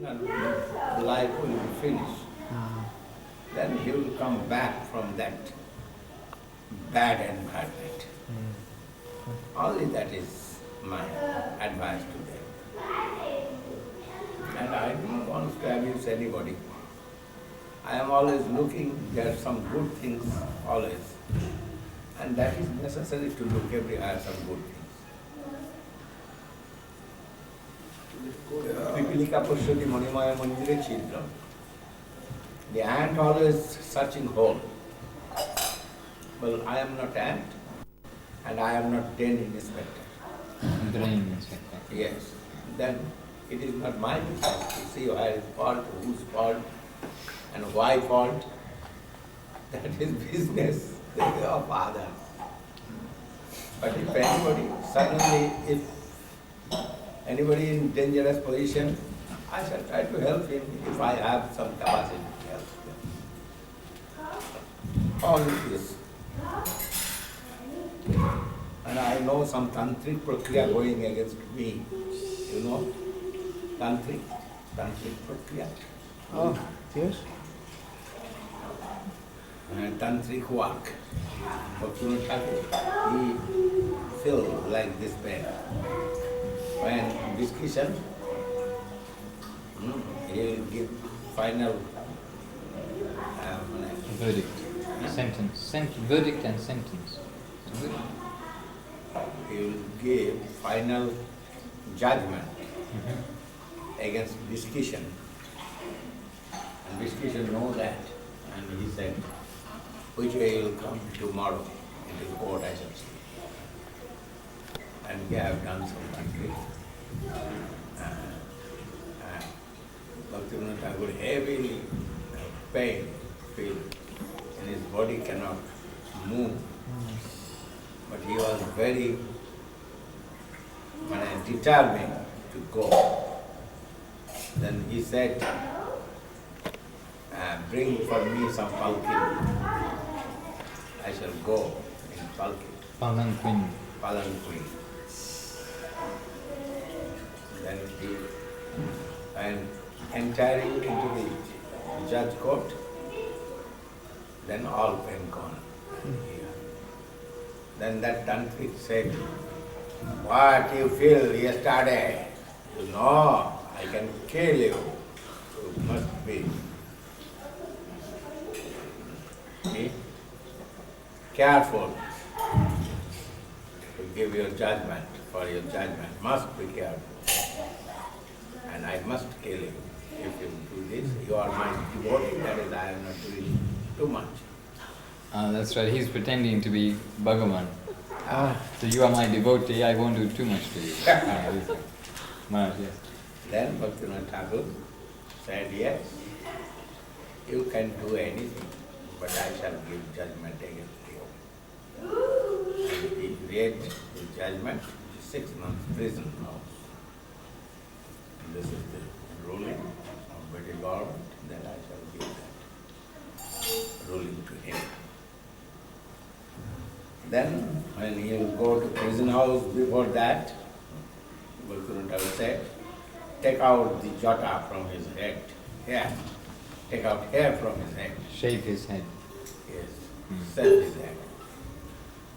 and life will be finished. Then he will come back from that bad environment. Only that is my advice to them. And I don't want to abuse anybody. I am always looking, there are some good things always. And that is necessary to look everywhere some good things. Pipilika Pushati Manimaya Mandire Chidra. The ant always searching hole. Well, I am not ant and I am not drain inspector. Drain inspector. Yes. Then it is not my business to see where is fault, whose fault, and why fault. That is business of others. But if anybody, suddenly, if anybody in dangerous position, I shall try to help him if I have some capacity to help him. All this. And I know some tantric prakriya going against me. You know? Tantric prakriya. Oh, yes. Tantric work. He feel like this way. When discussion, he will give final verdict, sentence, verdict and sentence. He will give final judgment against discussion. And discussion know that. And he said, which way you will come tomorrow into the court, I shall see. And we have done some country. Bhaktivinoda Thakur heavily pain, feel, and his body cannot move. But he was very determined to go. Then he said, bring for me some palki. I shall go in palki. Palanquin. Then he and entering into the judge court, then all pain gone. Then that tantric said, what you feel yesterday, you know, I can kill you. You must be careful to give your judgment, for your judgment must be careful. And I must kill you. If you do this, you are my devotee, that is, I am not doing too much. That's right, he's pretending to be Bhagavan. So you are my devotee, I won't do too much to you. Maharaj, yes. Then Bhaktivinoda Thakur said, yes, you can do anything, but I shall give judgment against you. And he read his judgment, 6 months prison now. This is the ruling of British government, then I shall give that ruling to him. Then, when he will go to prison house, before that, Bhaktivinoda Thakur said, take out the jata from his head, hair. Take out hair from his head. Shave his head. Yes, shave his head.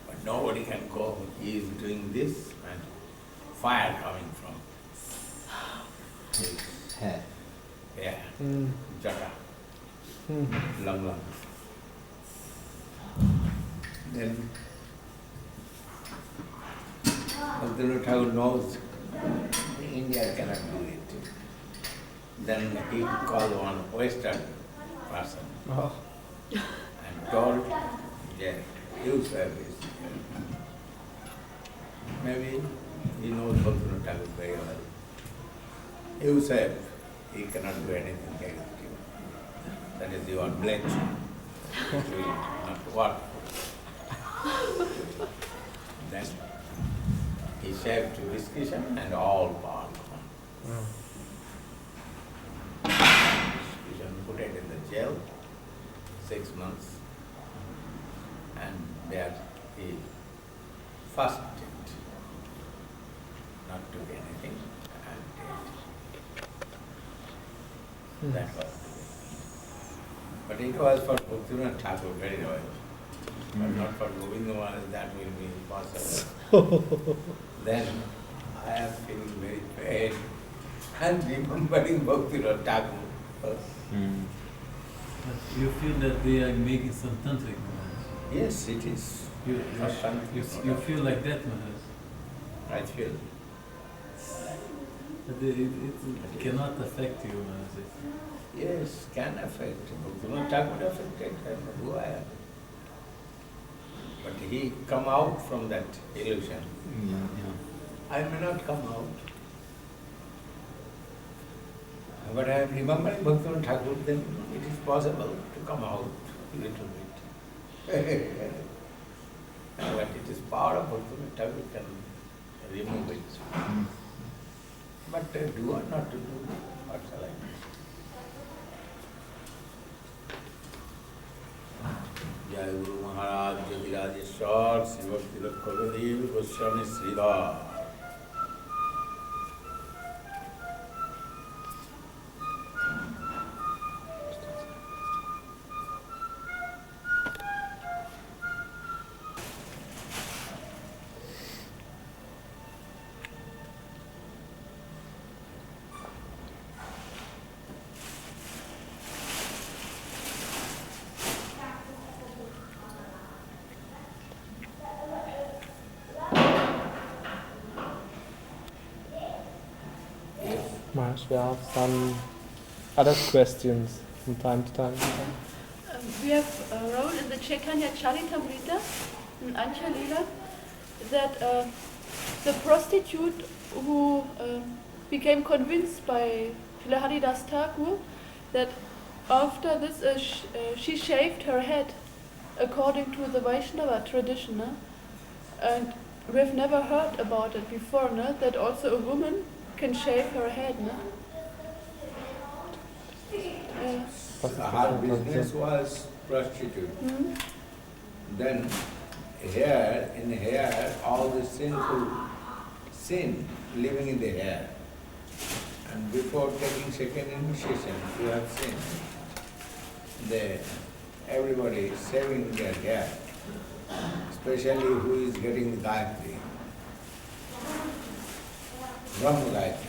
But nobody can go. He is doing this and fire coming from his Hair. hair, jata, long. Then Bhaktivinoda Thakur knows India cannot do it. Then he called one Western person and told, yeah, you service. Maybe he knows Bhaktivinoda Thakur very well. You said he cannot do anything against you. That is your pledge. It will not work. Then he saved to discussion and all power gone. Discussion put it in the jail, 6 months, and there he fasted, not took anything, and ate. That was. But it was for Bhaktivinoda Thakur very well. But not for Govinda Maharaj, that will be impossible. Then I am feeling very bad and remembering Bhaktivinoda Thakur. You feel that they are making some tantric Maharaj? Yes, it is. You feel like that, Maharaj? I feel. But it cannot affect you, Maharaj. Yes, can affect. Bhaktivinoda Thakur affected, who I am. But he come out from that illusion. I may not come out. But I am remembering Bhaktivinoda Thakur, then it is possible to come out a little bit. But it is power of Bhaktivinoda Thakur can remove it. But do or not to do, what shall I do? Jai Guru Maharaj, Yogi-Rajeshwar, Sri Bhakti Gurudev, Goswami Srila. Maharaj, we have some other questions from time to time. We have wrote in the Chaitanya Charitamrita, in Anja Lila, that the prostitute who became convinced by Srila Haridas Thakur that after this she shaved her head according to the Vaishnava tradition. And we have never heard about it before, that also a woman can shave her head. Her business was prostitute. Then in hair, all the sin living in the hair. And before taking second initiation, you have seen everybody is shaving their hair, especially who is getting the Gayatri, Brahma Gayatri.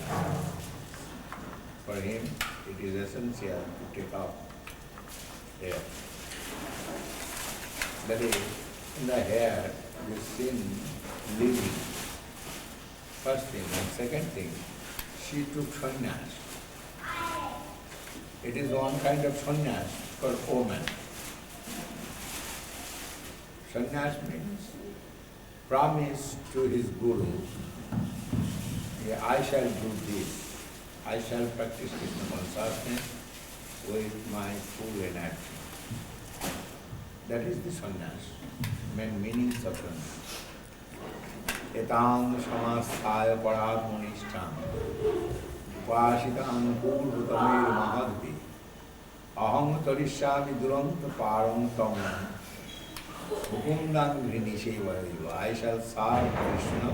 For him, it is essential to take off hair. That is, in the hair, the sin living. First thing. And second thing, she took sannyas. It is one kind of sannyas for woman. Sannyas means promise to his guru, I shall do this. I shall practice Krishna consciousness with my full energy. That is the sannyas, main meanings of sannyas. Etang samasthaya paratmanishtam upasitam purvatamir mahadvi aham tarishyami duranta param tam mukundam grinishevaiva. I shall serve Krishna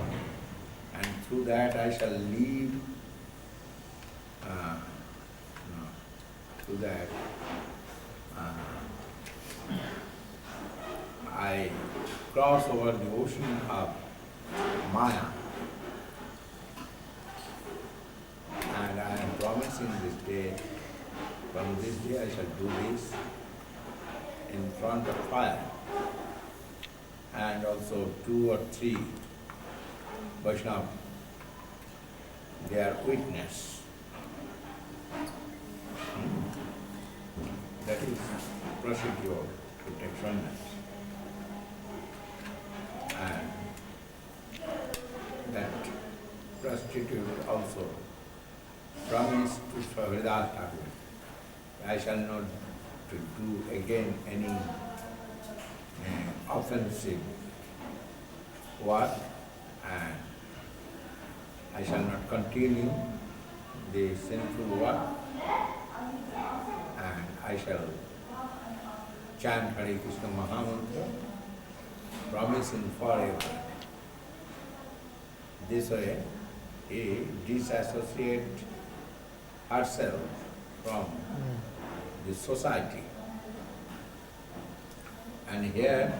and through that I shall leave through that I cross over the ocean of Maya, and I am promising this day, from this day I shall do this in front of fire, and also 2 or 3 Vaishnava, they are witness. That is procedure to take sannyas. And that prostitute also promised to Haridas Thakur, I shall not to do again any offensive work, and I shall not continue the sinful work, and I shall chant Hare Krishna Mahamantra, promising forever. This way, he disassociates herself from the society. And here,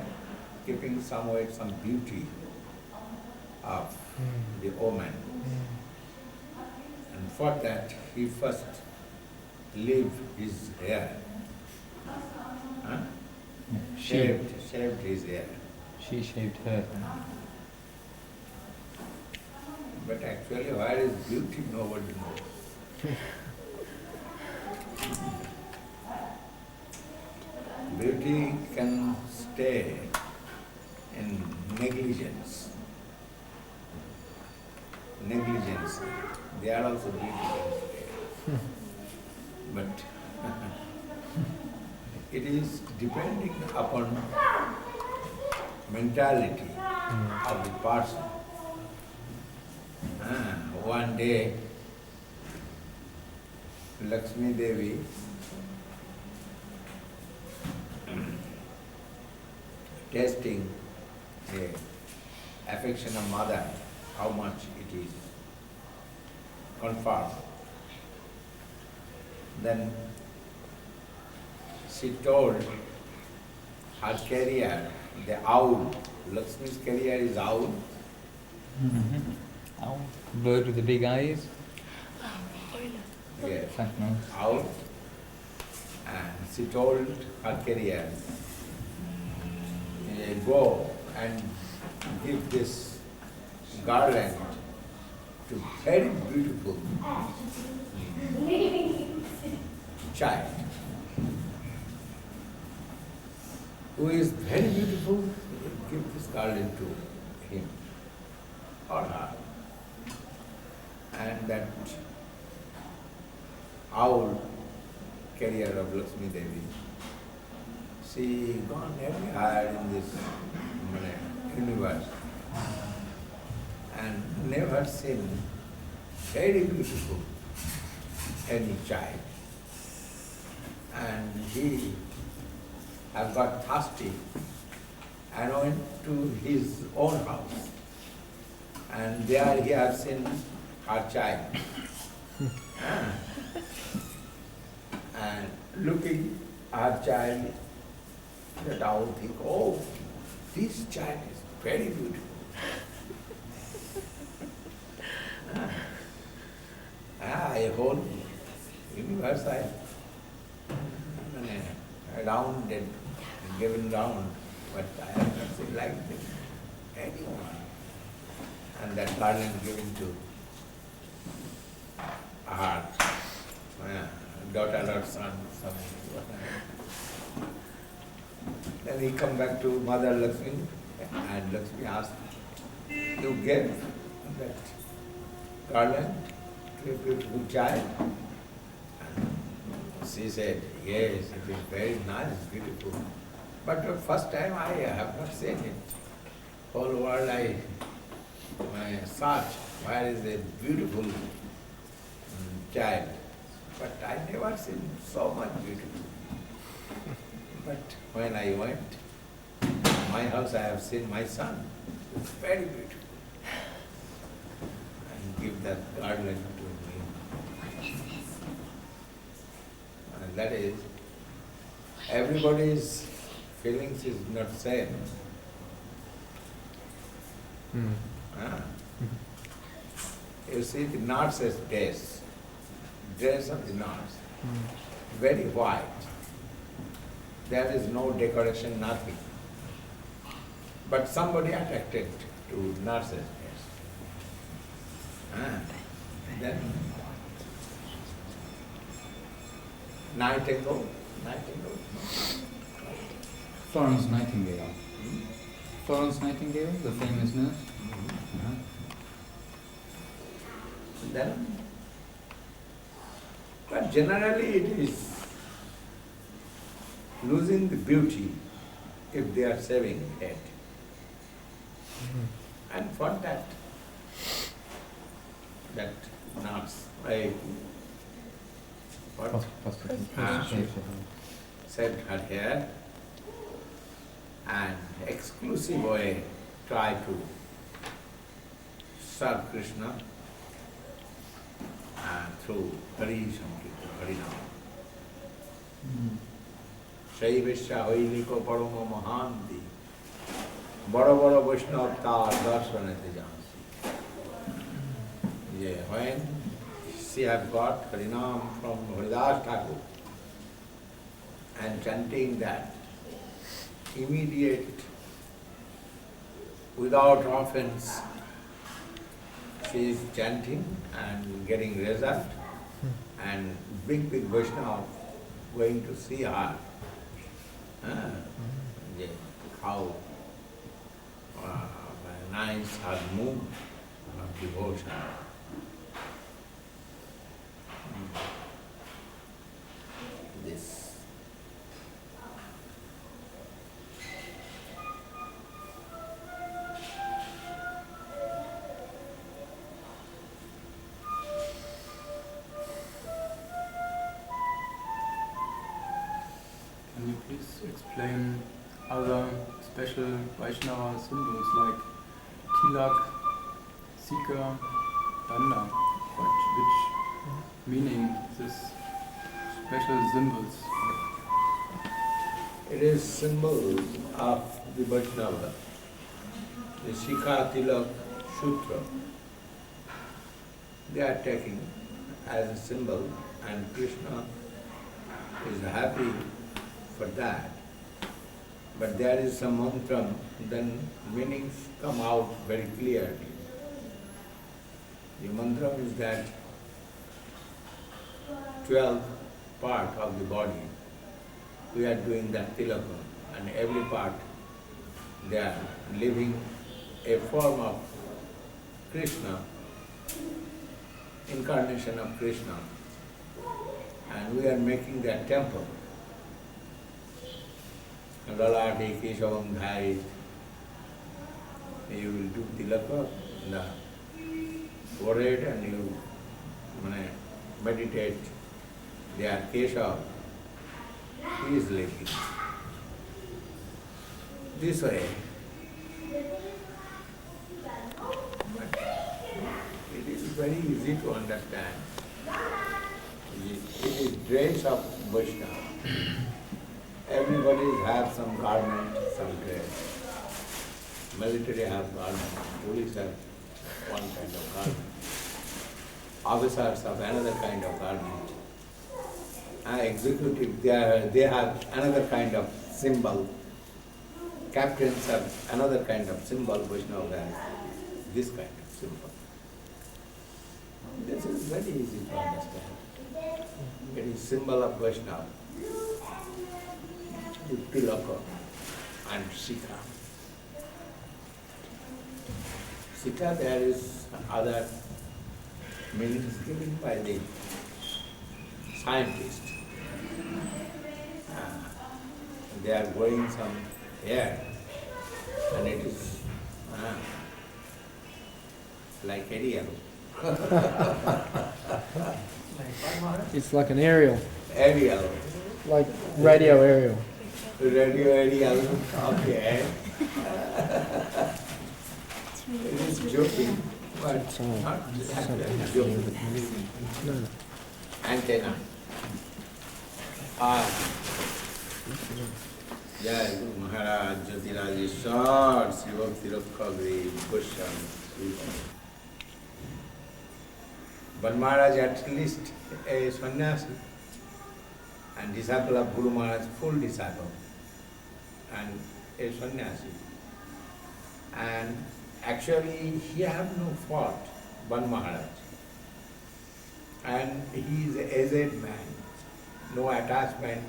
keeping somewhere some beauty of the woman. And for that, he first leave his hair. Huh? Shaved his hair. She shaved her. But actually, where is beauty, nobody knows. Beauty can stay in negligence. Negligence. They are also beauty can stay. But it is depending upon mentality of the person. One day, Lakshmi Devi testing the affection of mother, how much it is confirmed. Then she told her carrier, the owl, Lakshmi's carrier is owl. Owl. Bird with the big eyes. Yes, Fat nose. owl. And she told her carrier, go and give this garland to very beautiful child who is very beautiful. Give this garland to him or her. And that owl, carrier of Lakshmi Devi, she gone everywhere in this universe and never seen very beautiful any child. And he has got thirsty and went to his own house. And there he has seen her child. And looking at her child, that owl think, oh, this child is very beautiful. A whole universe round and given round, but I have not seen like anyone. And that garland given to her daughter or son, something. Then he come back to Mother Lakshmi, and Lakshmi asked, you gave that garland to a beautiful child? And she said, yes, it is very nice, beautiful. But the first time I have not seen it. Whole world I search, where is a beautiful child? But I never seen so much beautiful. But when I went, my house I have seen my son. It's very beautiful. And give that garland to me. And that is, everybody's feelings is not same. You see the nurse's dress of the nurse, very white. There is no decoration, nothing. But somebody attracted to nurse's dress. Then Nightingale. Florence Nightingale. Florence Nightingale, the famous nurse. Then, but generally it is losing the beauty if they are shaving head. And for that nurse, shaved her hair and exclusive way try to serve Krishna through Hari Sankirtan, Harinam. Shaivesya Hoiliko Parama Mahanti Bada Bada Vaishnava Tar Darshanate Jansi. Yeah, when she had got Harinam from Haridas Thakur and chanting that, immediate, without offense, she is chanting and getting result, and big Vaishnava going to see her. Yeah, how nice her mood of devotion. This. Can you please explain other special Vaishnava symbols like tilak, sika, danda? Which meaning this special symbols? It is symbol of the Vaishnava, the Shikha, Tilak, Sutra. They are taking as a symbol, and Krishna is happy for that. But there is some mantra, then meanings come out very clearly. The mantra is that 12th part of the body, we are doing that tilaka, and every part they are living a form of Krishna, incarnation of Krishna, and we are making that temple. Lalati Keshavam Dhari, you will do tilaka in the forehead and you meditate there Keshav. He is living this way. But it is very easy to understand. It is dress of Vaishnava. Everybody have some garment, some dress. Military have garment, police have one kind of garment. Officers have another kind of garment. Executive, they have another kind of symbol. Captains have another kind of symbol. Vaishnava has this kind of symbol. This is very easy to understand. It is symbol of Vaishnava. Tilaka and Sikha. Sikha, there is other meanings given by the scientist. They are growing some hair, and it is like Ariel. It's like an aerial, Ariel. like radio aerial. Radio Ariel, okay. It is joking, but not actually joking. No. Antenna. Jai Guru Maharaj, Jyotirajeshwar, Srila Gurudev, Goswami. But Maharaj at least a sannyasi and disciple of Guru Maharaj, full disciple, and a sannyasi. And actually he have no fault, Ban Maharaj. And he is an aged man, no attachment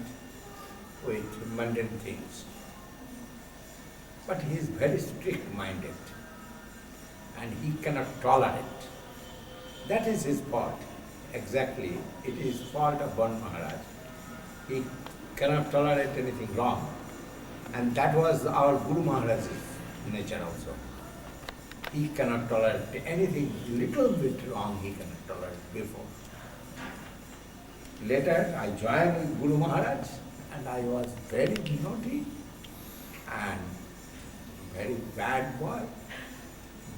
with mundane things. But he is very strict-minded and he cannot tolerate. That is his fault. Exactly, it is fault of Ban Maharaj. He cannot tolerate anything wrong. And that was our Guru Maharaj's nature also. He cannot tolerate anything little bit wrong, he cannot tolerate before. Later I joined with Guru Maharaj and I was very naughty and very bad boy.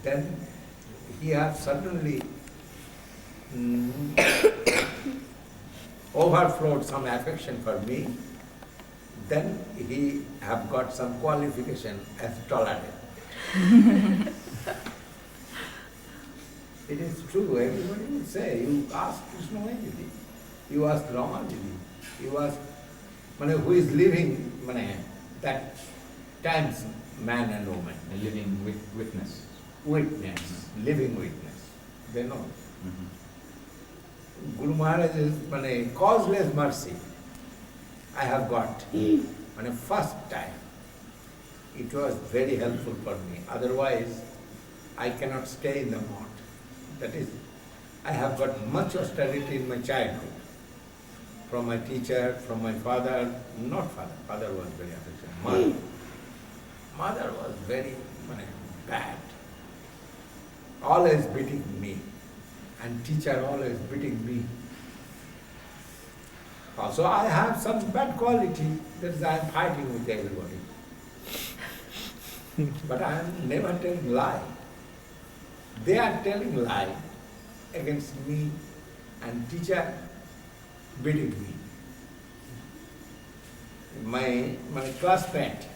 Then he has suddenly overflowed some affection for me, then he have got some qualification as tolerant. It is true, everybody will say, you ask Krishna Vajidi, you ask Ramajidi, you ask who is living that times man and woman. A living witness. Witness, living witness, they know. Mm-hmm. Guru Maharaj's causeless mercy I have got. First time, it was very helpful for me. Otherwise, I cannot stay in the mode. That is, I have got much austerity in my childhood. From my teacher, from my father, not father, father was very affectionate, mother. Mother was very bad. Always beating me. And teacher always beating me. Also I have some bad quality, that is I am fighting with everybody. But I am never telling lie. They are telling lie against me and teacher beating me. My classmate,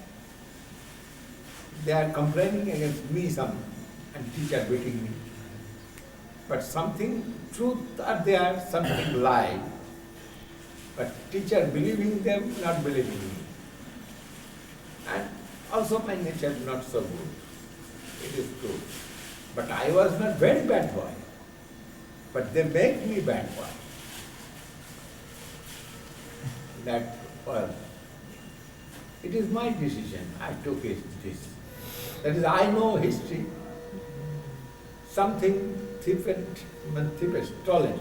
they are complaining against me some and teacher beating me. But something truth are there, something lie. But teacher believing them, not believing me. And also my nature not so good. It is true. But I was not very bad boy. But they make me bad boy. That was, it is my decision. I took it this. That is, I know history. Something stolen.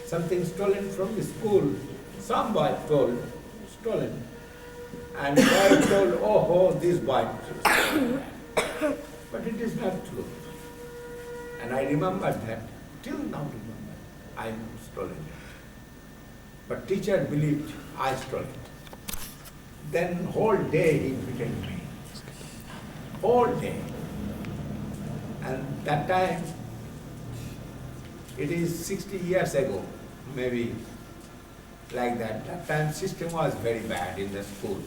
Something stolen from the school. Some boy told, stolen. And boy told, oh, this boy stole that. But it is not true. And I remember that, till now remember, I stolen it. But teacher believed I stole it. Then whole day he beaten me. Whole day. And that time, it is 60 years ago, maybe like that. That time system was very bad in the school.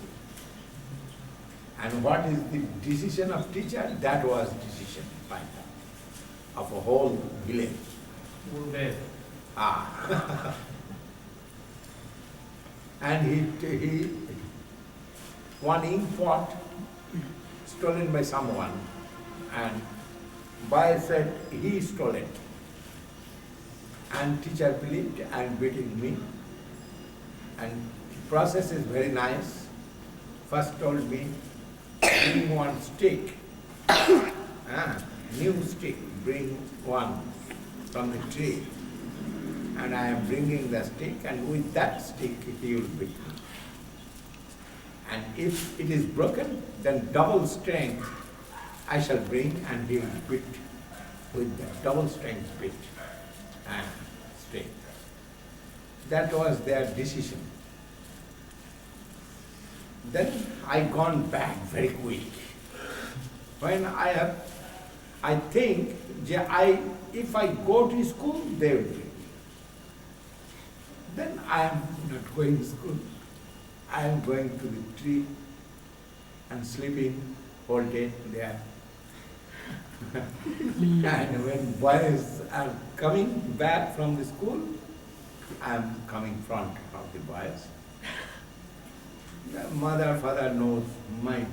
And what is the decision of teacher? That was decision final of a whole village. Gurudev. And he one ink pot stolen by someone, and boy said he stole it. And teacher believed and beating me. And the process is very nice. First told me, bring one stick. New stick, bring one from the tree. And I am bringing the stick, and with that stick he will beat me. And if it is broken, then double strength I shall bring, and he will beat with the double strength beat and stick. That was their decision. Then I gone back very quick. When I think, if I go to school, they will beat me. Then I am not going to school. I am going to the tree and sleeping all day there. And when boys are coming back from the school, I am coming front of the boys. The mother, father knows my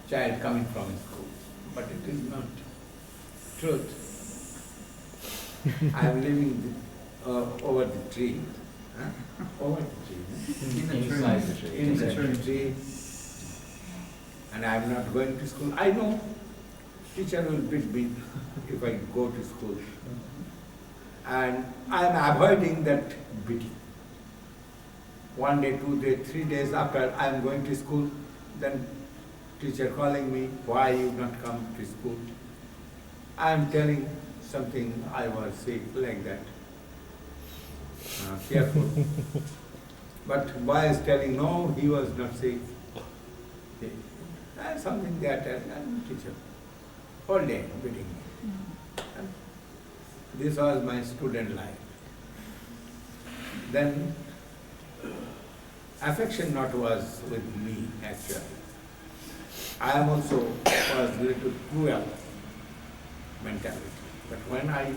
child coming from school, but it is not truth. I am living over the tree. Over the tree. Inside the tree. Inside the tree. And I am not going to school. I know teacher will beat me if I go to school. And I am avoiding that beating. 1 day, 2 days, 3 days after I am going to school, then teacher calling me, why you not come to school? I am telling something, I was sick, like that. Careful. But boy is telling, no, he was not sick. Something they are telling, and teacher, whole day beating me. And This was my student life. Then affection not was with me actually. I am also was little cruel mentality. But when I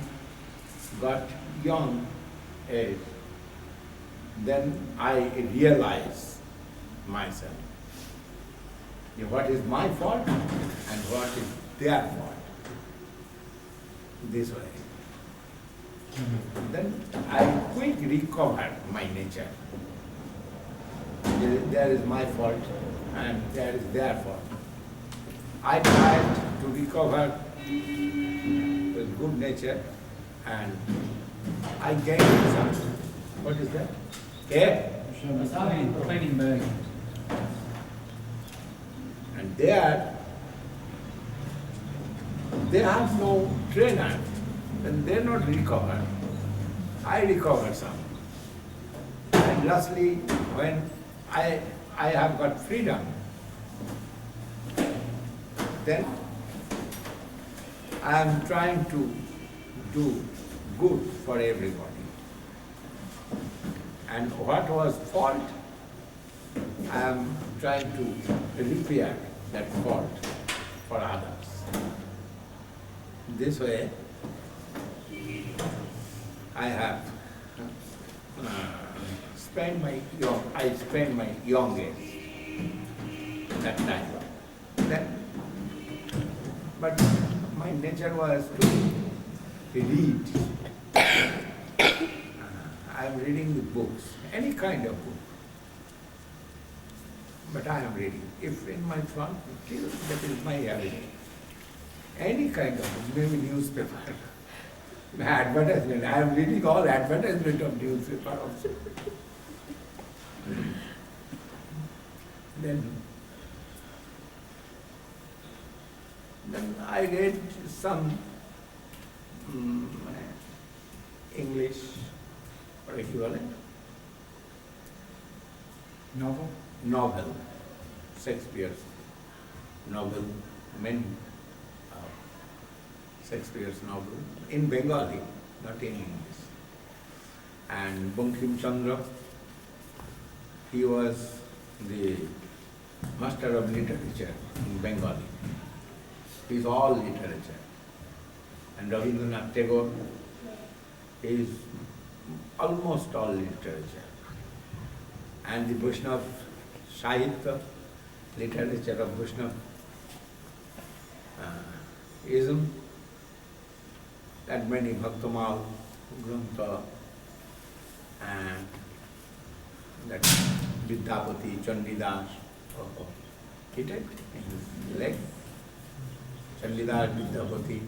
got young age, then I realized myself. What is my fault and what is their fault. This way. Then I quickly recovered my nature. There is my fault and there is their fault. I tried to recover with good nature and I gained some. What is that? Care? Cleaning bag. And there, they have no trainer and they're not recovered. I recovered some. And lastly, when I have got freedom, then I am trying to do good for everybody. And what was fault, I am trying to repair that fault for others. This way, I have spent my young age that time. But my nature was to read. I am reading the books, any kind of book. But I am reading. If in my front, that is my habit. Any kind of book, maybe newspaper. Advertisement. I am reading all advertisement of newspaper also. Then I read some English or equivalent novel, Shakespeare's novel, many Shakespeare's novel in Bengali, not in English. And Bankim Chandra, he was the master of literature in Bengali. He is all literature. And Rabindranath Tagore is almost all literature. And the Vaishnava Sahitya, literature of Vaishnava ism, that many Bhaktamal, Grantha, and that Vidyapati, Chandidas, he did in his leg. Chandidas, Vidyapati,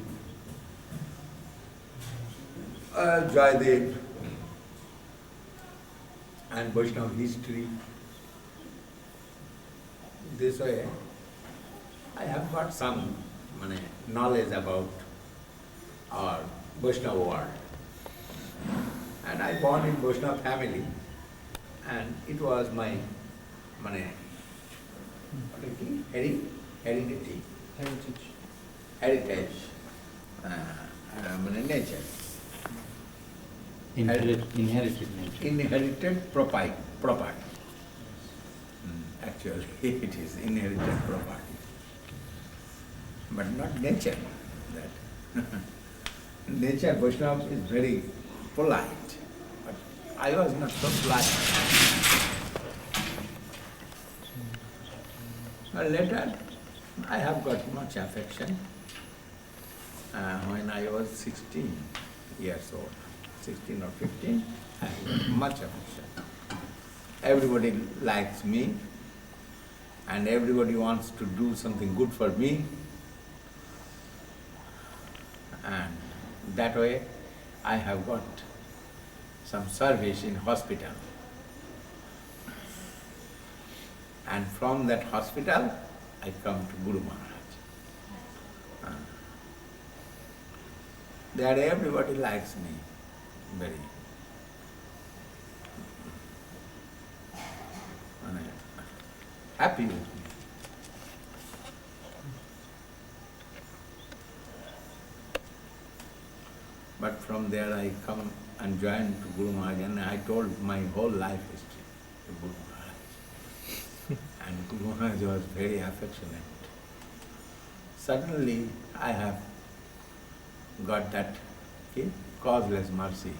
Jayadev, and Vaishnava history. This way, I have got some knowledge about our Vaishnava world. And I born in Vaishnava family, and it was my heritage, nature. Inherited nature. Inherited property. Actually, it is inherited property, but not nature. That nature, Vaishnava is very polite, but I was not so polite. But later, I have got much affection. When I was 16 years old, 16 or 15, I have much affection. Everybody likes me, and everybody wants to do something good for me. And that way, I have got some service in hospital. And from that hospital, I come to Guru Maharaj. There everybody likes me very. Happy with me. But from from there I come and joined to Guru Maharaj, and I told my whole life history to Guru Maharaj. And Guru Maharaj was very affectionate. Suddenly I have got that causeless mercy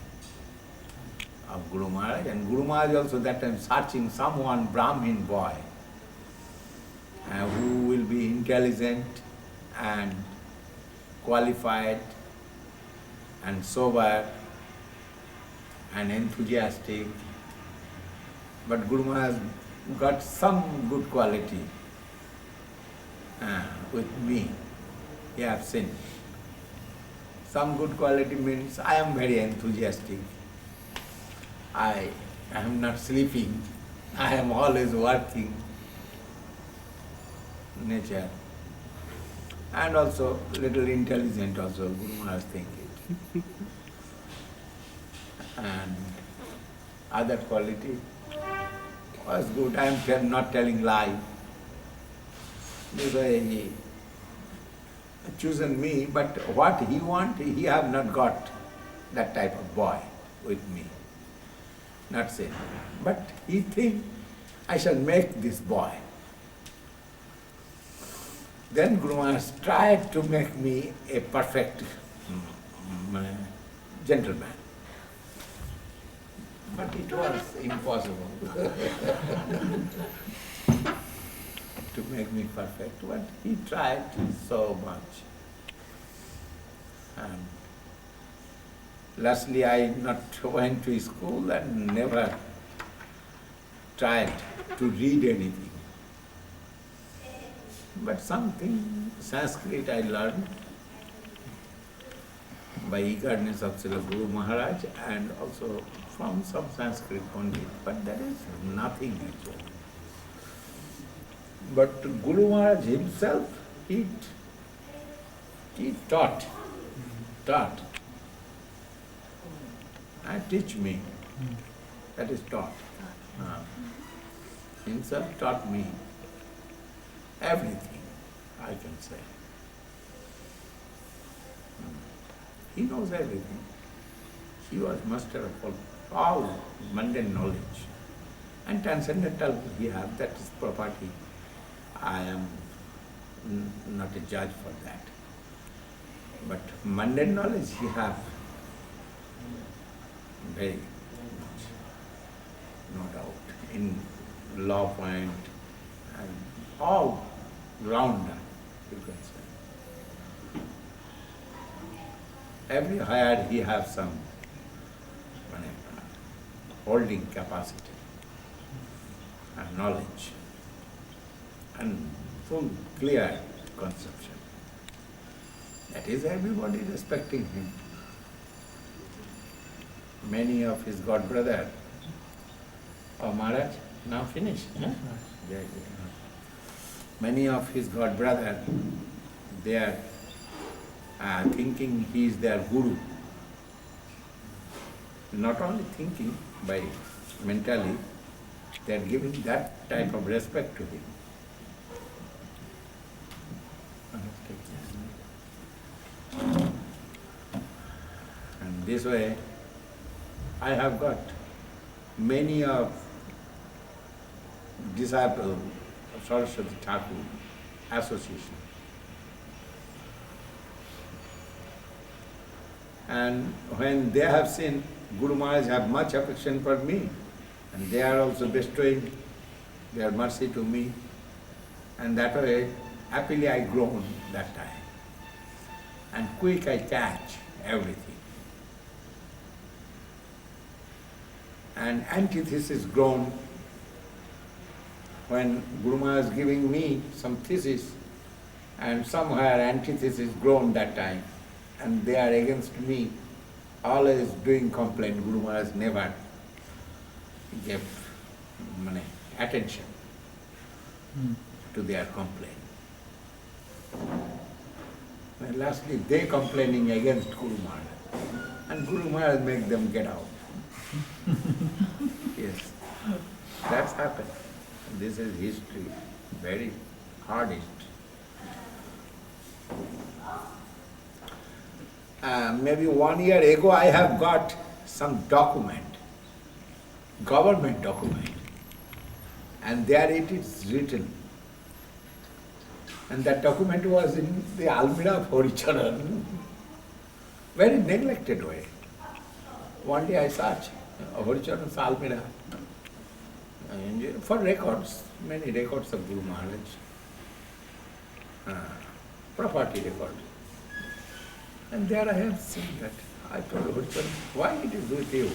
of Guru Maharaj, and Guru Maharaj also that time searching someone, Brahmin boy, who will be intelligent and qualified and sober and enthusiastic. But Guru Maharaj got some good quality with me. He have seen. Some good quality means I am very enthusiastic. I am not sleeping. I am always working. Nature. And also little intelligent also, Guru Maharaj thinking. And other quality was good. I am not telling lie. This way he chosen me, but what he want, he have not got that type of boy with me. Not saying. But he think I shall make this boy. Then Guru Maharaj tried to make me a perfect gentleman. But it was impossible to make me perfect. But he tried so much. And lastly I not went to school and never tried to read anything. But something, Sanskrit I learned by eagerness of Srila Guru Maharaj and also from some Sanskrit Pandit, but that is nothing actually. But Guru Maharaj himself, he taught and teach me. That is taught. Himself taught me everything, I can say. He knows everything. He was master of all mundane knowledge. And transcendental he have, that is property. I am not a judge for that. But mundane knowledge he have very much, no doubt, in law point and all rounder, you can say. Every higher he has some holding capacity and knowledge and full clear conception. That is everybody respecting him. Many of his god brother, Maharaj, now finished. Huh? Yeah, yeah. Many of his god brother, they are thinking he is their guru. Not only thinking, by mentally, they are giving that type of respect to him. And this way, I have got many of disciples of Saraswati Thakur Association. And when they have seen Guru Maharaj have much affection for me, and they are also bestowing their mercy to me, and that way happily I grown that time. And quick I catch everything. And antithesis grown when Guru Maharaj is giving me some thesis, and somewhere antithesis grown that time, and they are against me, always doing complaint. Guru Maharaj never gave attention to their complaint. And lastly, they complaining against Guru Maharaj, and Guru Maharaj make them get out. Yes, that's happened. This is history, very hard history. maybe 1 year ago I have got some document, government document, and there it is written. And that document was in the Almira of Horicharan, very neglected way. One day I searched Horicharan's Almira for records, many records of Guru Maharaj, property record. And there I have seen that. I told Horicharan, why it is with you?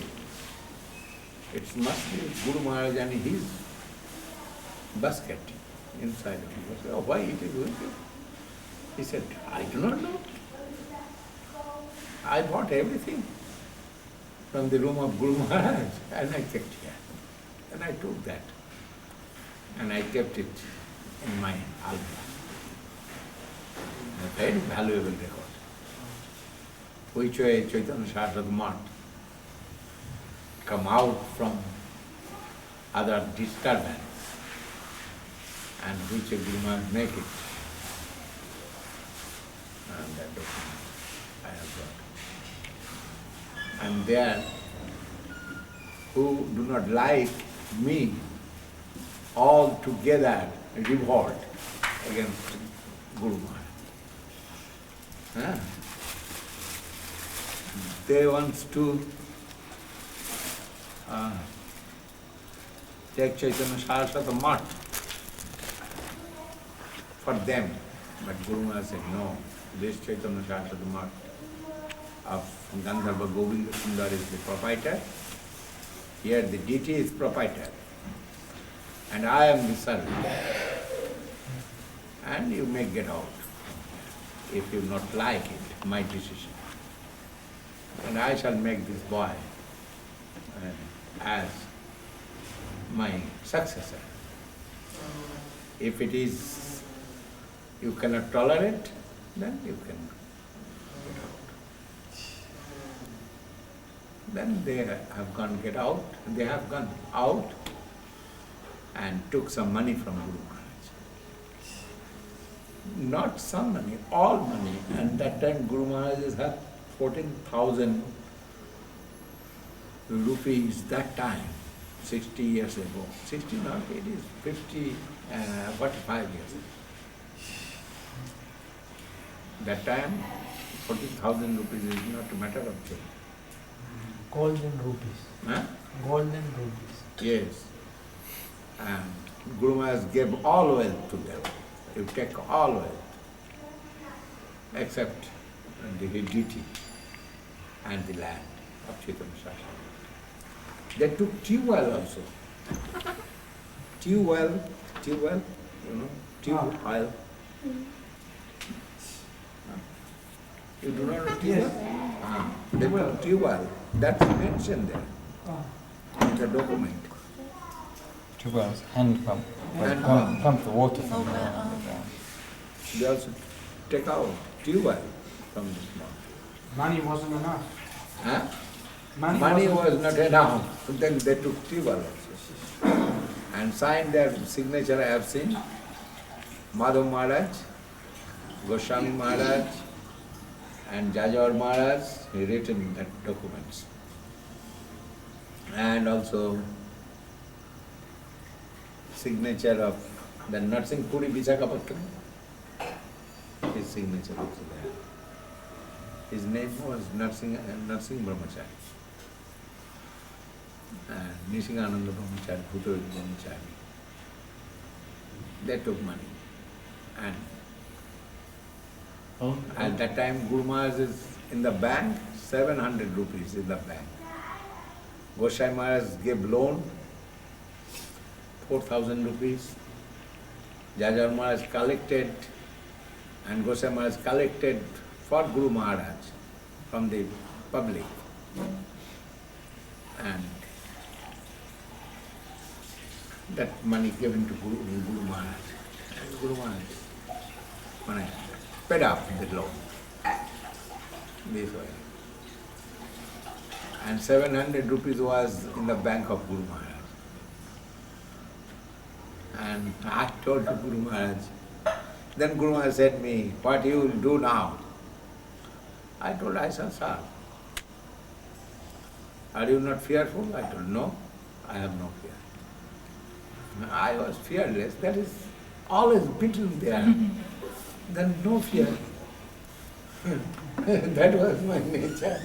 It must be Guru Maharaj and his basket inside of him. I said, oh, why it is with you? He said, I do not know. I bought everything from the room of Guru Maharaj and I kept here. And I took that and I kept it in my album. A very valuable record. Which way Chaitanya Saraswati Math come out from other disturbance and which Guru Maharaj make it. And that document I have got. And there, who do not like me, all together revolt against Guru Maharaj. They want to take Chaitanya Saraswati Math for them. But Guru Maharaj said, no, this Chaitanya Saraswati Math of Gandharva Govinda Sundar is the proprietor. Here the deity is proprietor. And I am the servant. And you may get out if you not like it, my decision. And I shall make this boy as my successor. If it is, you cannot tolerate, then you can get out. Then they have gone get out, they have gone out and took some money from Guru Maharaj. Not some money, all money. And that time Guru Maharaj had 14,000 rupees that time, 60 years ago. 60 not, it is 45 years ago. That time, 14,000 rupees is not a matter of change. Golden rupees. Huh? Golden rupees. Yes. And Guru Maharaj gave all wealth to them. You take all wealth, except the deity and the land of Chaitanya Saraswati. They took tube-well also. Tube-well, you know, tube-oil. You do not know tube-well? They took tube-well. That's mentioned there in the document. Two wells, hand pump. Hand pump. Pump the water from the Okay, ground. They also take out tube-well from this mouth. Money wasn't enough. Huh? Money was not enough. Then they took tube-well also. And signed their signature I have seen. Madhav Maharaj, Goswami Maharaj, and Jajawar Maharaj, he written that documents. And also signature of the Narsingh Puri Visakhapatnam, his signature also there. His name was Narsingh Brahmachari. And Nishingananda Brahmachari, Bhutovid Brahmachari. They took money. And at that time Guru Maharaj is in the bank, 700 rupees in the bank. Goswami Maharaj gave loan, 4,000 rupees. Jajawar Maharaj collected, and Goswami Maharaj collected for Guru Maharaj from the public. And that money given to Guru Maharaj. And Guru Maharaj paid up the loan. This way. And 700 rupees was in the bank of Guru Maharaj. And I told to Guru Maharaj, then Guru Maharaj said to me, what you will do now? I told, I shall serve. Are you not fearful? I told, no, I have no fear. I was fearless, that is always beaten there. Then no fear. That was my nature.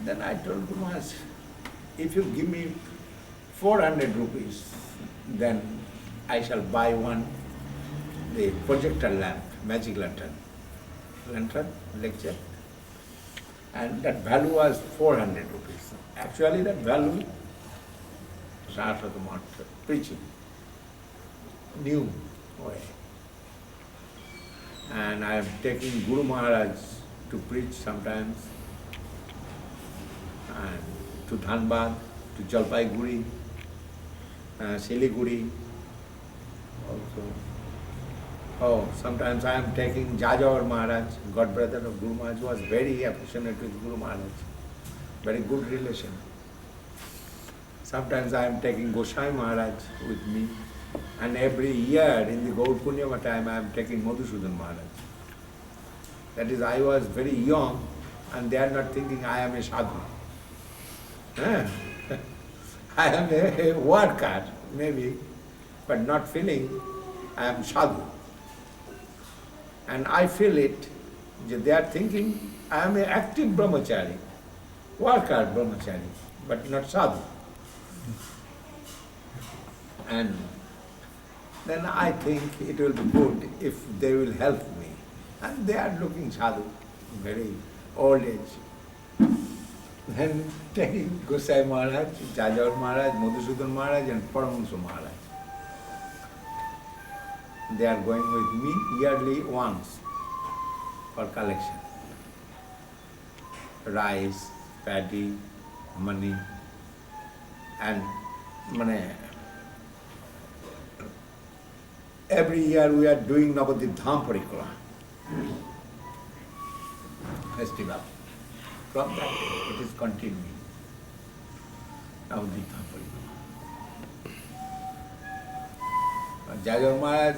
Then I told Guru Maharaj, if you give me 400 rupees, then I shall buy the projector lamp, magic lantern, lecture. And that value was 400 rupees. Actually that value, Saraswati preaching, new way. And I am taking Guru Maharaj to preach sometimes, and to Dhanbad, to Jalpaiguri, Siliguri also. Oh, sometimes I am taking Jajawar Maharaj, godbrother of Guru Maharaj, was very affectionate with Guru Maharaj, very good relation. Sometimes I am taking Gosai Maharaj with me, and every year in the Gaur Punyama time I am taking Madhusudan Maharaj. That is, I was very young and they are not thinking I am a sadhu. I am a worker, maybe, but not feeling I am sadhu. And I feel it, they are thinking I am an active brahmachari, worker brahmachari, but not sadhu. And then I think it will be good if they will help me. And they are looking sadhu, very old age. Then taking Gosai Maharaj, Jajawar Maharaj, Madhusudan Maharaj and Paramahansa Maharaj. They are going with me yearly once for collection. Rice, paddy, money, and money. Every year we are doing Navadip Dham Parikrama festival. From that day it is continuing. Navadip Dham Parikrama. Jajawar Maharaj,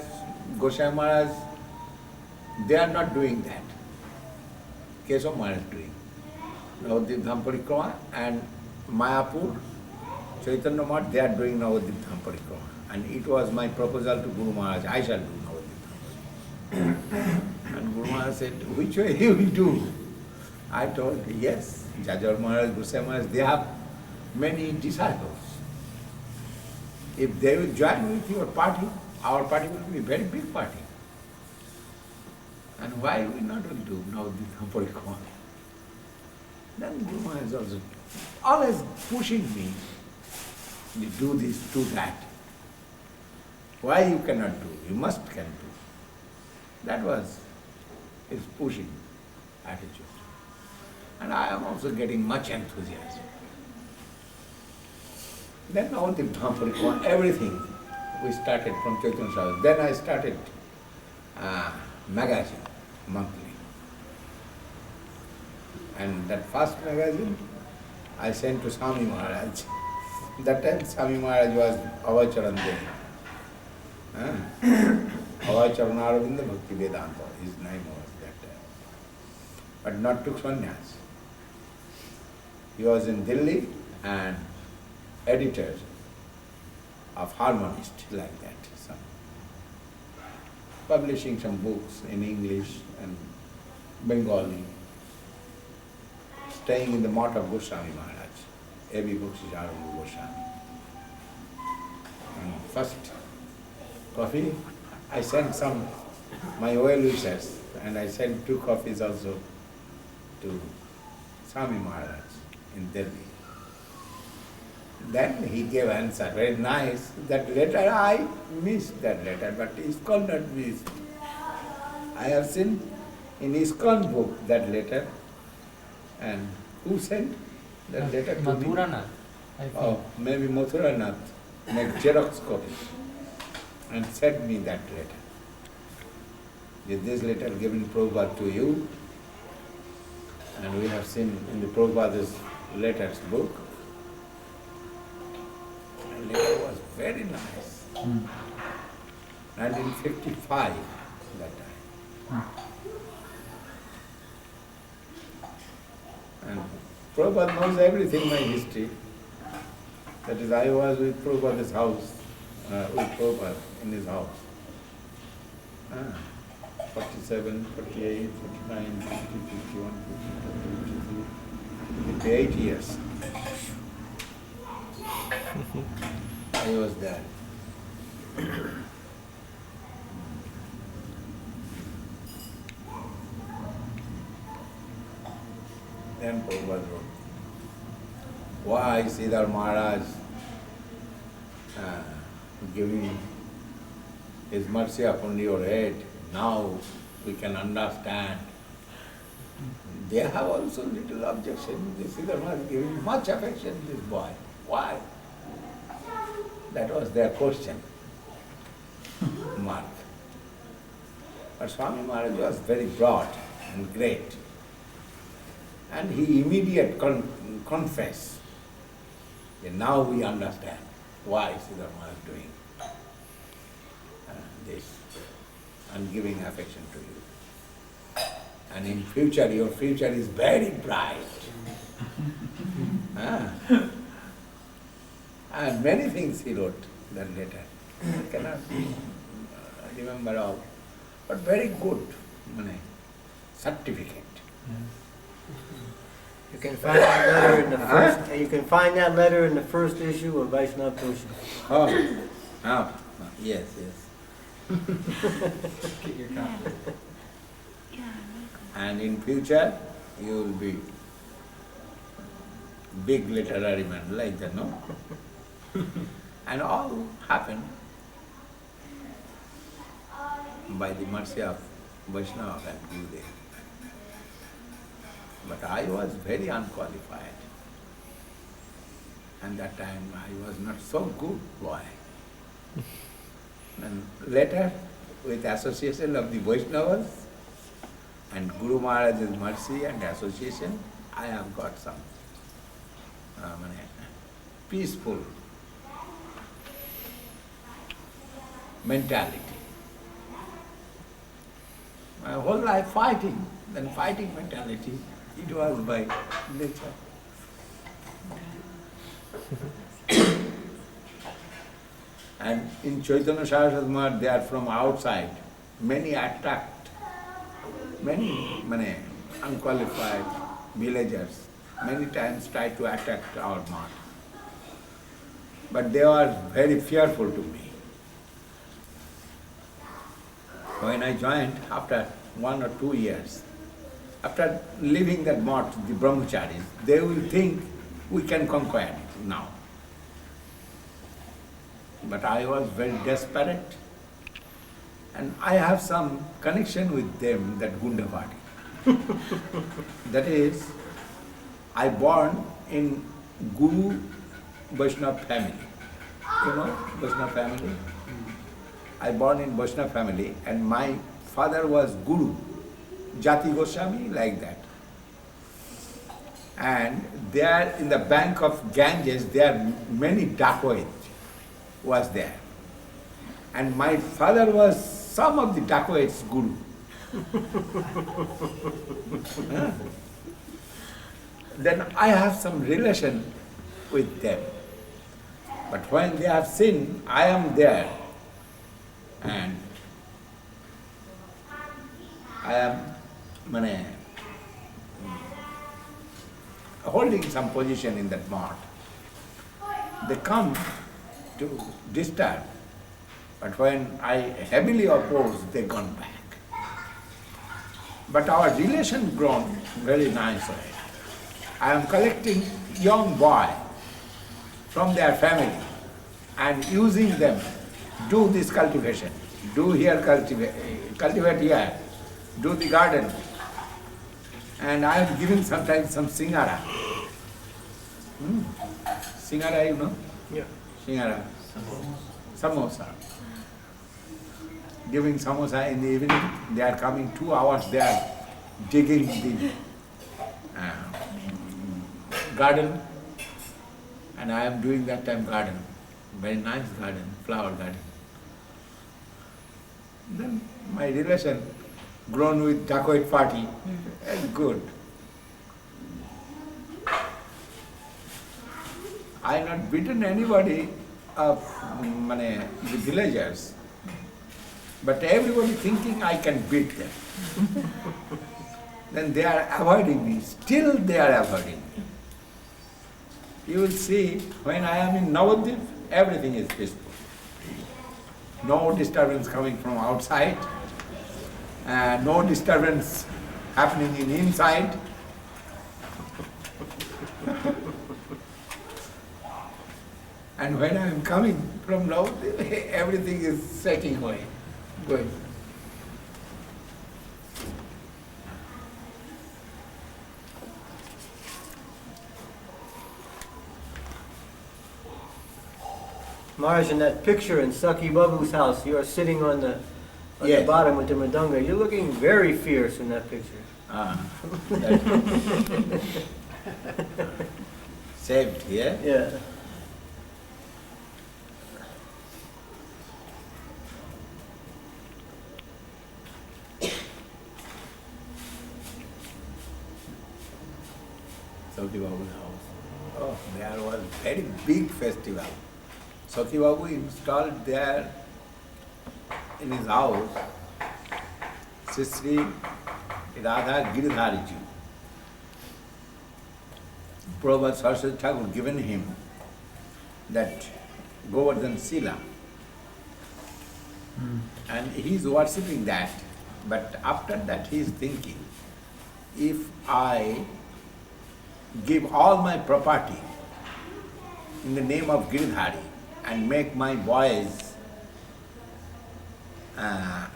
Gosai Maharaj, they are not doing that. Keshav Maharaj is doing. Navadip Dham Parikrama, and Mayapur, Chaitanya Math, they are doing Navadip Dham Parikrama. And it was my proposal to Guru Maharaj, I shall do Navadip Dham Parikrama. And Guru Maharaj said, which way you will do? I told, yes, Jajawar Maharaj, Gosai Maharaj, they have many disciples. If they will join with your party, our party will be a very big party. And why we not will do Navadip Dham Parikrama? Then Guru Maharaj also always pushing me, you do this, do that. Why you cannot do? You must can do. That was his pushing attitude. And I am also getting much enthusiasm. Then Navadip Dham Parikrama, everything we started from Chaitanya House. Then I started magazine, monthly. And that first magazine I sent to Swami Maharaj. That time Swami Maharaj was Avacharan Devi. Avacharan Aravinda Bhakti Vedanta, his name was that time. But not took sannyas. He was in Delhi and editor of Harmonist, like that. Some publishing some books in English and Bengali. Staying in the mott of Goswami Maharaj. Every book is Arungu Goswami. And first coffee, I sent some, my well-wishers, and I sent 2 copies also to Swami Maharaj in Delhi. Then he gave answer, very nice. That letter, I missed that letter, but ISKCON not missed. I have seen in ISKCON book that letter. And who sent that letter to me? Mathuranath, I think. Oh, maybe Mathuranath made Xerox copy and sent me that letter. Is this letter given Prabhupada to you? And we have seen in the Prabhupada's letters book. The letter was very nice. 1955 that time. Prabhupada knows everything, my history. That is, I was with Prabhupada's house, with Prabhupada in his house. 47, 48, 49, 50, 51, 52, 58 years. I was there. Then Prabhupada wrote, why Srila Maharaj giving his mercy upon your head, now we can understand. They have also little objection. They Srila Maharaj giving much affection to this boy. Why? That was their question. Mark. But Swami Maharaj was very broad and great. And he immediately confessed. Now we understand why Srila Maharaj is doing this and giving affection to you. And in future, your future is very bright. And many things he wrote that letter. I cannot remember all. But very good certificate. You can find that letter in the first. You can find that letter in the first issue of Vaishnava Pushpa. Yes. Get your copy. And in future, you will be big literary man like that, no? And all happened by the mercy of Vaishnava and Gurudev. But I was very unqualified. And that time I was not so good boy. And later, with association of the Vaishnavas and Guru Maharaj's mercy and association, I have got some peaceful mentality. My whole life fighting, then fighting mentality, it was by nature. And in Chaitanya Saraswati Math, they are from outside. Many attract, many unqualified villagers, many times try to attract our math. But they are very fearful to me. When I joined, after 1 or 2 years, after leaving that math, the brahmacharis, they will think we can conquer it now. But I was very desperate, and I have some connection with them, that Gunda party. That is, I born in Guru Vaishnava family. You know Vaishnava family? I born in Vaishnava family, and my father was Guru, Jati Goswami, like that. And there in the bank of Ganges, there are many dacoits was there. And my father was some of the dacoits' guru. Then I have some relation with them. But when they have seen I am there, and I am holding some position in that mart, they come to disturb. But when I heavily oppose, they gone back. But our relation grown very nicely. I am collecting young boy from their family and using them, do this cultivation, do here cultivate here, do the garden. And I am giving sometimes some singara. Singara, you know? Yeah. Singara. Samosa. Giving samosa in the evening. They are coming 2 hours, they are digging the garden. And I am doing that time garden. Very nice garden, flower garden. Then my relation grown with dacoit party. That's good. I have not beaten anybody of the villagers, but everybody thinking I can beat them. Then they are avoiding me. Still they are avoiding me. You will see, when I am in Navadvip, everything is peaceful. No disturbance coming from outside, no disturbance happening in inside. And when I am coming from Navadvip, everything is setting away, going. Maharaj, in that picture in Saki Babu's house, you are sitting on the Yes. bottom with the mridanga. You're looking very fierce in that picture. Saved here. Yeah. Sakhi Babu's house. Oh, there was very big festival. Sakhi Babu installed there in his house Sri Radha Giridhariji. Prabhupada Saraswati Thakur given him that Govardhan Sila. And he is worshipping that, but after that he is thinking, if I give all my property in the name of Giridhari and make my boys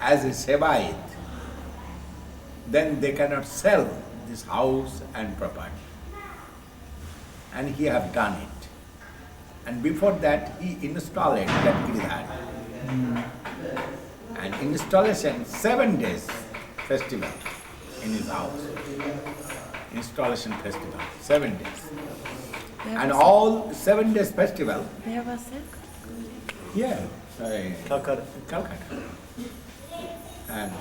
as a Sevait, then they cannot sell this house and property. And he have done it. And before that he installed that Giridhari. And installation, 7 days festival in his house. Installation festival, 7 days. And all 7 days festival. Where was it? Yeah, Calcutta. Calcutta. And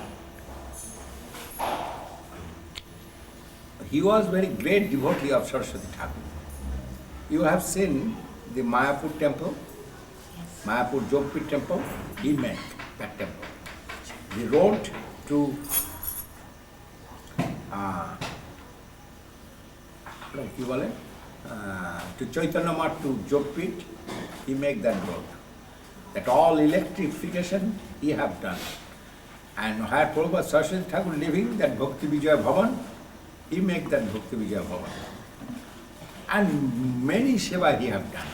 he was very great devotee of Saraswati Thakur. You have seen the Mayapur temple, Mayapur Jogpit temple, he made that temple. The road to to Chaitanya Math to Jogpit, he make that road. That all electrification he have done. And where Prabhupada Saraswati Thakur living, that Bhakti Vijaya Bhavan, he make that Bhakti Vijaya Bhavan. And many seva he have done.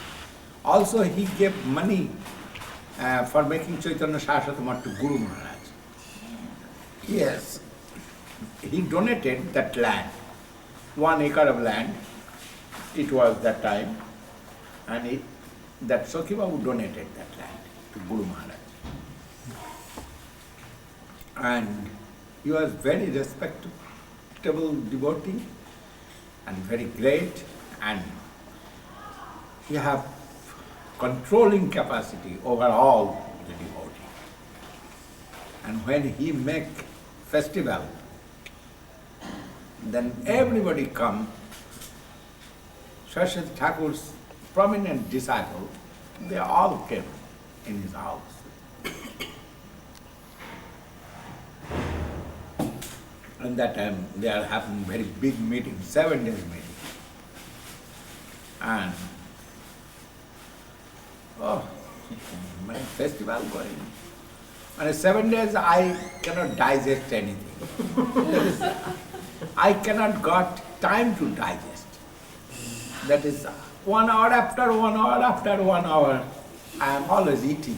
Also he gave money for making Chaitanya Saraswati Math to Guru Maharaj. Yes, he donated that land, 1 acre of land, it was that time, and that Sakhi Babu donated that land to Guru Maharaj. And he was very respectable devotee and very great, and he have controlling capacity over all the devotee. And when he make festival, then everybody come. Saraswati Thakur's prominent disciple, they all came in his house. And that time they are having very big meeting, 7 days meeting. And my festival going. And 7 days I cannot digest anything. That is, I cannot got time to digest. That is 1 hour after 1 hour after 1 hour, I am always eating.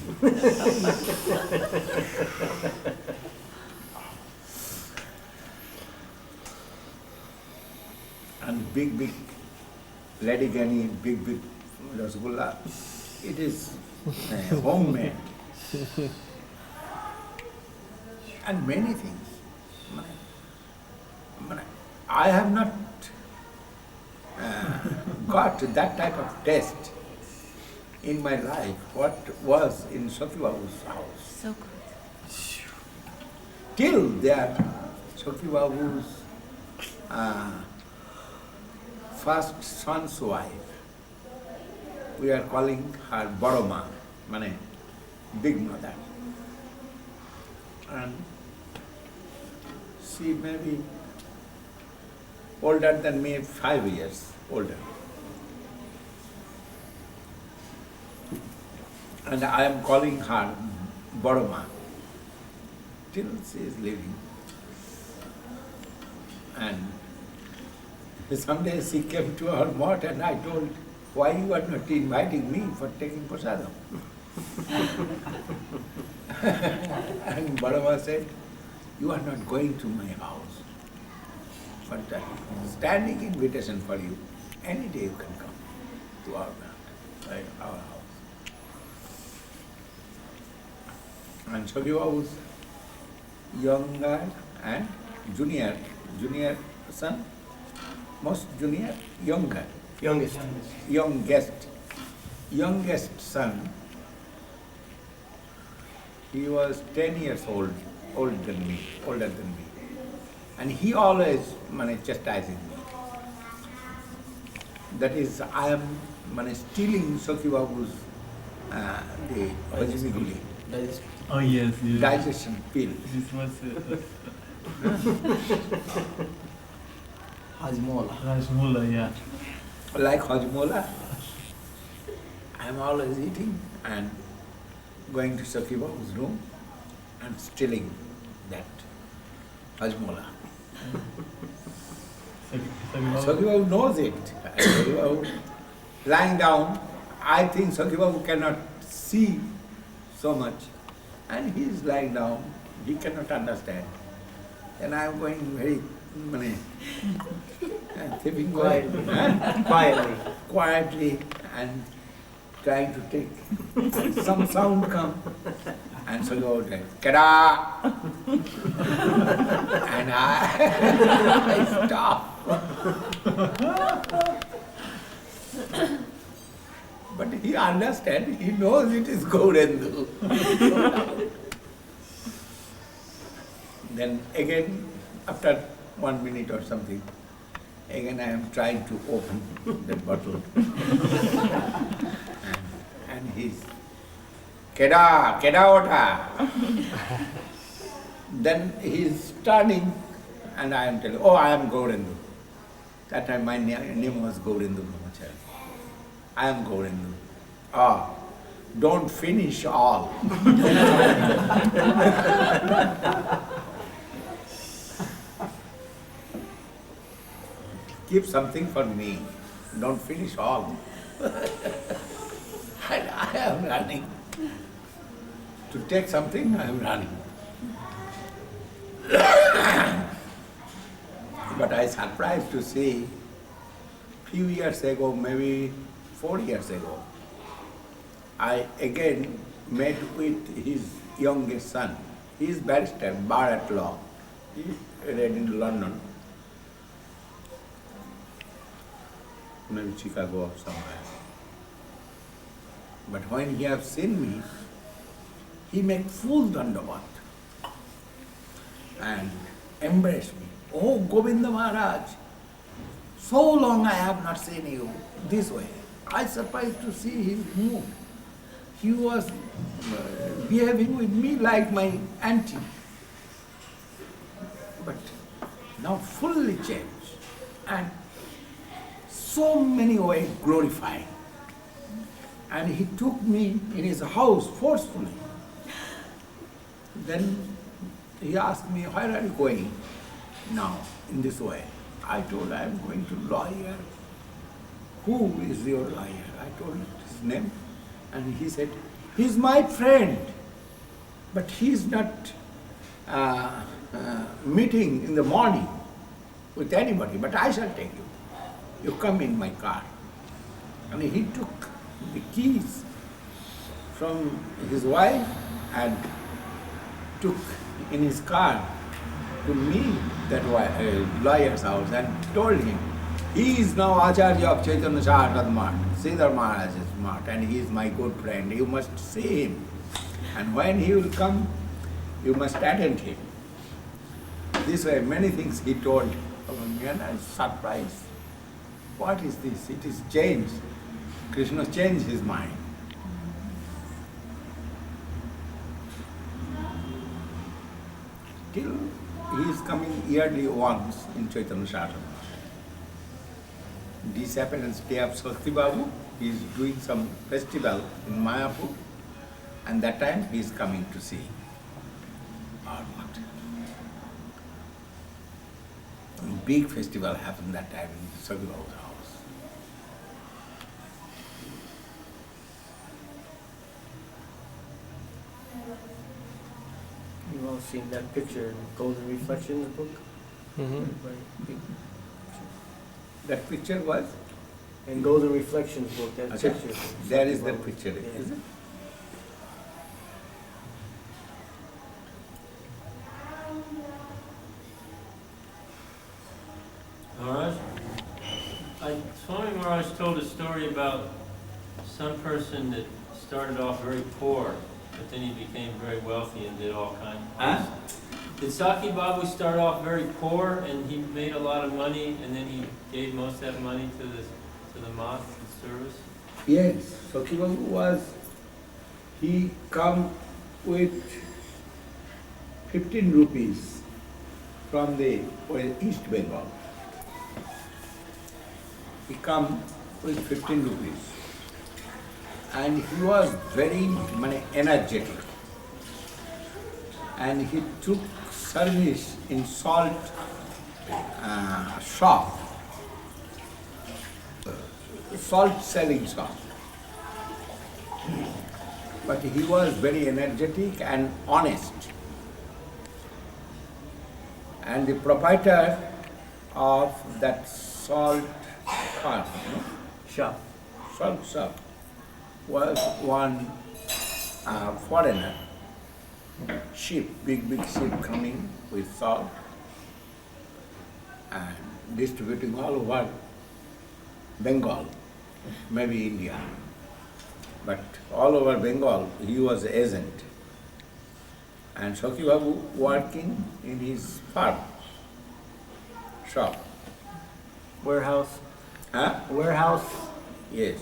And big Ladigani, big rasgulla, it is homemade. And many things. I have not got that type of taste in my life, what was in Sakhi Babu's house. So good. Till there, Sakhi Babu's first son's wife, we are calling her Baroma, mane big mother. And she may be older than me, 5 years older. And I am calling her Baroma till she is living. And someday she came to our mart and I told, why you are not inviting me for taking prasadam? And Barama said, you are not going to my house. But standing invitation for you, any day you can come to our house. And Sakhibabu's younger and junior son, most junior, youngest son, he was 10 years older than me. And he always chastising me. That is, I am stealing Sakhibabu's the Hajimiguli, Oh yes, yes. digestion pill. This was Hajmola. Rajmola, yeah. Like Hajmola, I am always eating and going to Sakhibabu's room and stealing that Hajmola. Sakhibabu knows it. Sakhibabu lying down, I think Sakhibabu cannot see so much, and he is lying down, he cannot understand. And I am going very thieving quietly and trying to take, and some sound come, and Sakhibabu said, Kada! And I stop. But he understands, he knows it is Gaurendu. Then again, after 1 minute or something, again I am trying to open the bottle. and he's, Keda ota. Then he's turning and I am telling, oh, I am Gaurendu. That time my name was Gaurendu Brahmachari. I am Gaurendu. Ah, don't finish all. Keep something for me. Don't finish all. And I am running. To take something, I am running. But I was surprised to see, few years ago, maybe 4 years ago, I again met with his youngest son. He is barrister, bar at law. He read in London, maybe Chicago or somewhere. But when he has seen me, he made full dandavat and embraced me. Oh, Govinda Maharaj, so long I have not seen you this way. I was surprised to see his mood. He was behaving with me like my auntie. But now fully changed and so many ways glorifying. And he took me in his house forcefully. Then he asked me, where are you going now in this way? I told, I am going to lawyer. Who is your lawyer? I told his name. And he said, he's my friend, but he's not meeting in the morning with anybody, but I shall take you. You come in my car. And he took the keys from his wife and took in his car to meet that lawyer's house and told him, he is now Acharya of Chaitanya Saharad Math, Sridhar Maharaj's Math, and he is my good friend. You must see him. And when he will come, you must attend him. This way, many things he told about me, and I was surprised. What is this? It is changed. Krishna changed his mind. Till he is coming yearly once in Chaitanya Shastra. Disappearance day of Swasti Babu, he is doing some festival in Mayapur, and that time he is coming to see or what. A big festival happened that time in Swasti Babu's house. You've all seen that picture in Golden Reflections book? Mm-hmm. Big That picture was, In Golden Reflections book, that okay, picture. there is the picture, Yeah. is it? Maharaj, Swami Maharaj told a story about some person that started off very poor, but then he became very wealthy and did all kinds of Huh? Did Saki Babu start off very poor and he made a lot of money and then he gave most of that money to the mosque and service? Yes, Saki Babu was, he come with 15 rupees from the East Bengal. He come with 15 rupees. And he was very energetic. And he took service in salt shop, salt selling shop. But he was very energetic and honest. And the proprietor of that salt farm, Shop. salt shop, was one foreigner. Ship, big ship coming with salt and distributing all over Bengal, maybe India. But all over Bengal, he was the agent. And Saki Babu working in his farm, shop. Warehouse. Huh? Warehouse. Yes.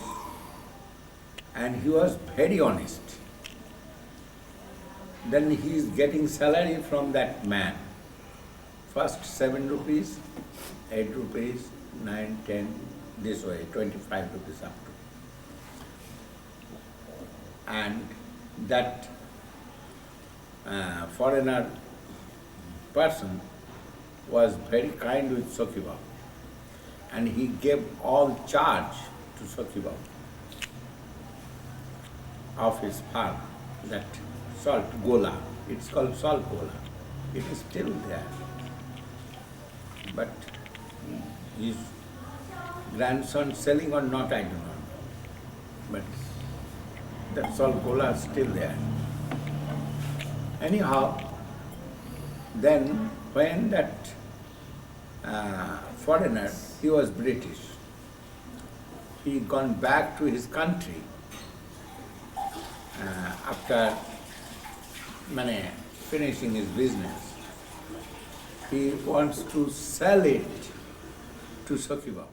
And he was very honest. Then he is getting salary from that man. First 7 rupees, 8 rupees, 9, 10, this way, 25 rupees up to. And that foreigner person was very kind with Saki Babu. And he gave all charge to Saki Babu of his farm, that salt gola. It's called salt gola. It is still there. But his grandson selling or not, I do not know. But that salt gola is still there. Anyhow, then when that foreigner, he was British, he gone back to his country after finishing his business. He wants to sell it to Saki Babu.